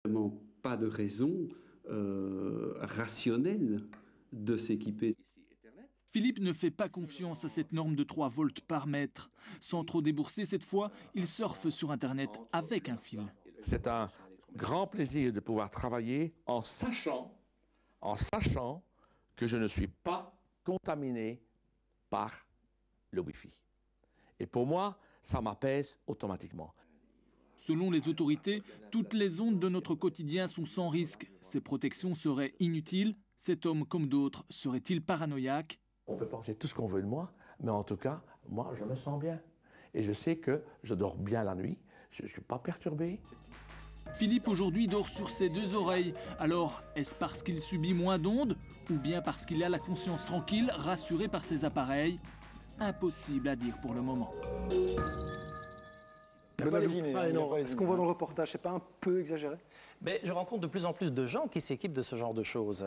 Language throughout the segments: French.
Vraiment pas de raison rationnelle de s'équiper. Philippe ne fait pas confiance à cette norme de 3 volts par mètre. Sans trop débourser cette fois, il surfe sur Internet avec un fil. C'est un grand plaisir de pouvoir travailler en sachant que je ne suis pas contaminé par le Wi-Fi. Et pour moi, ça m'apaise automatiquement. Selon les autorités, toutes les ondes de notre quotidien sont sans risque. Ces protections seraient inutiles. Cet homme, comme d'autres, serait-il paranoïaque? On peut penser tout ce qu'on veut de moi, mais en tout cas, moi, je me sens bien. Et je sais que je dors bien la nuit, je ne suis pas perturbé. Philippe, aujourd'hui, dort sur ses 2 oreilles. Alors, est-ce parce qu'il subit moins d'ondes ou bien parce qu'il a la conscience tranquille, rassuré par ses appareils? Impossible à dire pour le moment. Ce qu'on voit dans le reportage, c'est pas un peu exagéré? Mais je rencontre de plus en plus de gens qui s'équipent de ce genre de choses,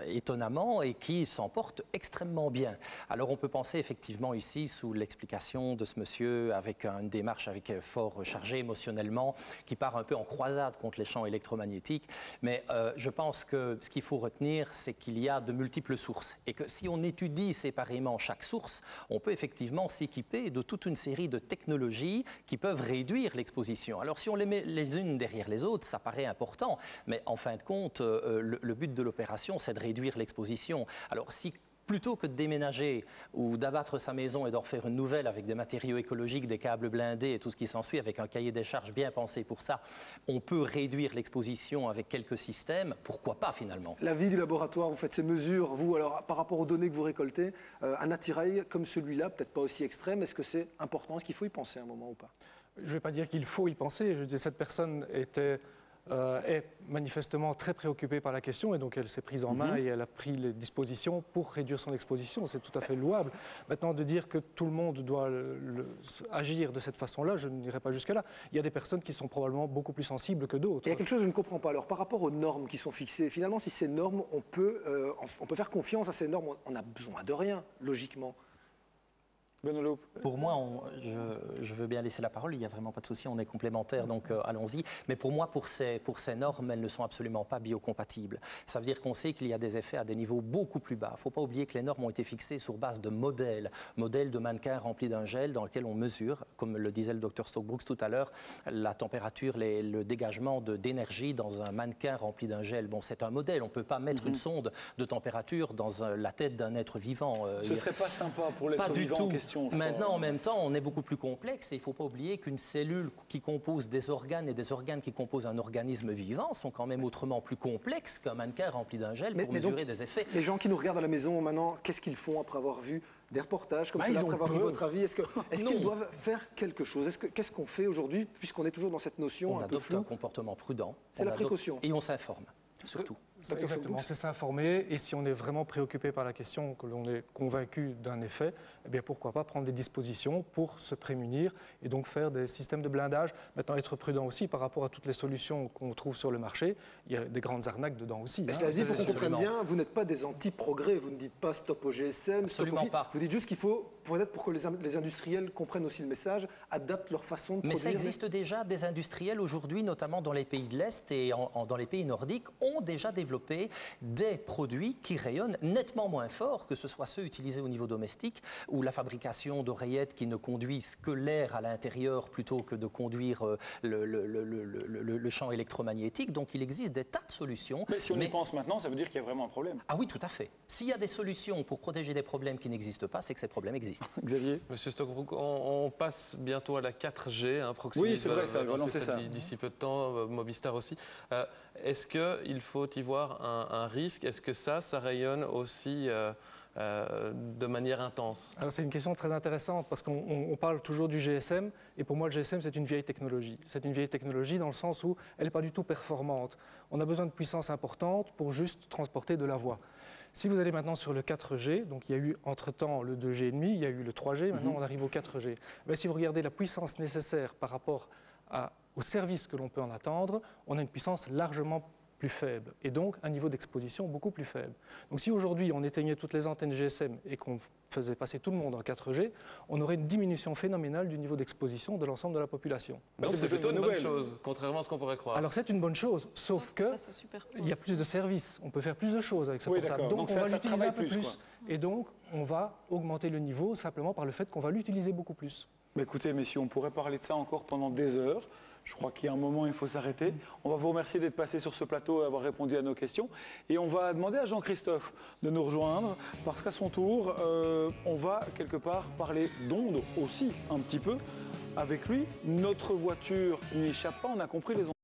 étonnamment, et qui s'en portent extrêmement bien. Alors on peut penser effectivement ici, sous l'explication de ce monsieur, avec une démarche fort chargée émotionnellement, qui part un peu en croisade contre les champs électromagnétiques. Mais je pense que ce qu'il faut retenir, c'est qu'il y a de multiples sources. Et que si on étudie séparément chaque source, on peut effectivement s'équiper de toute une série de technologies qui peuvent réduire l'exposition. Alors si on les met les unes derrière les autres, ça paraît important, mais en fin de compte, le but de l'opération, c'est de réduire l'exposition. Alors si plutôt que de déménager ou d'abattre sa maison et d'en refaire une nouvelle avec des matériaux écologiques, des câbles blindés et tout ce qui s'ensuit, avec un cahier des charges bien pensé pour ça, on peut réduire l'exposition avec quelques systèmes, pourquoi pas finalement? La vie du laboratoire, vous faites ces mesures, vous, alors par rapport aux données que vous récoltez, un attirail comme celui-là, peut-être pas aussi extrême, est-ce que c'est important, est-ce qu'il faut y penser à un moment ou pas? Je ne vais pas dire qu'il faut y penser, je dis cette personne est manifestement très préoccupée par la question et donc elle s'est prise en main et elle a pris les dispositions pour réduire son exposition. C'est tout à fait louable. Maintenant, de dire que tout le monde doit agir de cette façon-là, je n'irai pas jusque-là. Il y a des personnes qui sont probablement beaucoup plus sensibles que d'autres. Il y a quelque chose que je ne comprends pas. Alors, par rapport aux normes qui sont fixées, finalement, si ces normes, on peut faire confiance à ces normes, on n'a besoin de rien, logiquement. Pour moi, je veux bien laisser la parole, il n'y a vraiment pas de souci, on est complémentaires, donc allons-y. Mais pour moi, pour ces normes, elles ne sont absolument pas biocompatibles. Ça veut dire qu'on sait qu'il y a des effets à des niveaux beaucoup plus bas. Il ne faut pas oublier que les normes ont été fixées sur base de modèles de mannequins remplis d'un gel dans lequel on mesure, comme le disait le docteur Stokbrooks tout à l'heure, la température, le dégagement d'énergie dans un mannequin rempli d'un gel. Bon, c'est un modèle, on ne peut pas mettre une sonde de température dans la tête d'un être vivant. Ce ne serait pas sympa pour l'être vivant en question. Maintenant, en même temps, on est beaucoup plus complexe et il ne faut pas oublier qu'une cellule qui compose des organes et des organes qui composent un organisme vivant sont quand même autrement plus complexes qu'un mannequin rempli d'un gel pour mesurer des effets. Les gens qui nous regardent à la maison maintenant, qu'est-ce qu'ils font après avoir vu des reportages comme cela, après avoir vu votre avis? Est-ce qu'ils doivent faire quelque chose? Qu'est-ce qu'on fait aujourd'hui, puisqu'on est toujours dans cette notion un peu floue? On adopte un comportement prudent. C'est la précaution. Et on s'informe. Surtout. Exactement, c'est s'informer et si on est vraiment préoccupé par la question, que l'on est convaincu d'un effet, eh bien pourquoi pas prendre des dispositions pour se prémunir et donc faire des systèmes de blindage. Maintenant, être prudent aussi par rapport à toutes les solutions qu'on trouve sur le marché, il y a des grandes arnaques dedans aussi. Mais cela dit, pour qu'on comprenne bien, vous n'êtes pas des anti-progrès, vous ne dites pas stop au GSM, stop au Wi-Fi. Vous dites juste qu'il faut, peut-être pour que les industriels comprennent aussi le message, adaptent leur façon de produire. Mais ça existe déjà, des industriels aujourd'hui, notamment dans les pays de l'Est et dans les pays nordiques, ont déjà développé des produits qui rayonnent nettement moins fort que ce soit ceux utilisés au niveau domestique ou la fabrication d'oreillettes qui ne conduisent que l'air à l'intérieur plutôt que de conduire le champ électromagnétique. Donc il existe des tas de solutions. Mais si on y pense maintenant, ça veut dire qu'il y a vraiment un problème. Ah oui, tout à fait. S'il y a des solutions pour protéger des problèmes qui n'existent pas, c'est que ces problèmes existent. Xavier? Monsieur Stokbrook, on passe bientôt à la 4G. Proximus, oui, c'est vrai, ça va lancer ça. D'ici peu de temps, Mobistar aussi. Est-ce qu'il faut y voir un risque? Est-ce que ça rayonne aussi de manière intense? Alors c'est une question très intéressante parce qu'on parle toujours du GSM et pour moi le GSM c'est une vieille technologie. C'est une vieille technologie dans le sens où elle n'est pas du tout performante. On a besoin de puissance importante pour juste transporter de la voix. Si vous allez maintenant sur le 4G, donc il y a eu entre-temps le 2G et demi, il y a eu le 3G, maintenant on arrive au 4G. Mais si vous regardez la puissance nécessaire par rapport au service que l'on peut en attendre, on a une puissance largement plus faible et donc un niveau d'exposition beaucoup plus faible. Donc si aujourd'hui on éteignait toutes les antennes GSM et qu'on faisait passer tout le monde en 4G, on aurait une diminution phénoménale du niveau d'exposition de l'ensemble de la population. Donc c'est plutôt une bonne chose, contrairement à ce qu'on pourrait croire. Alors c'est une bonne chose, sauf qu'il y a plus de services, on peut faire plus de choses avec ce portable. Donc on va l'utiliser un peu plus. Et donc on va augmenter le niveau simplement par le fait qu'on va l'utiliser beaucoup plus. Bah écoutez messieurs, on pourrait parler de ça encore pendant des heures. Je crois qu'il y a un moment, il faut s'arrêter. On va vous remercier d'être passé sur ce plateau et d'avoir répondu à nos questions. Et on va demander à Jean-Christophe de nous rejoindre, parce qu'à son tour, on va quelque part parler d'ondes aussi, un petit peu. Avec lui, notre voiture n'y échappe pas, on a compris les ondes.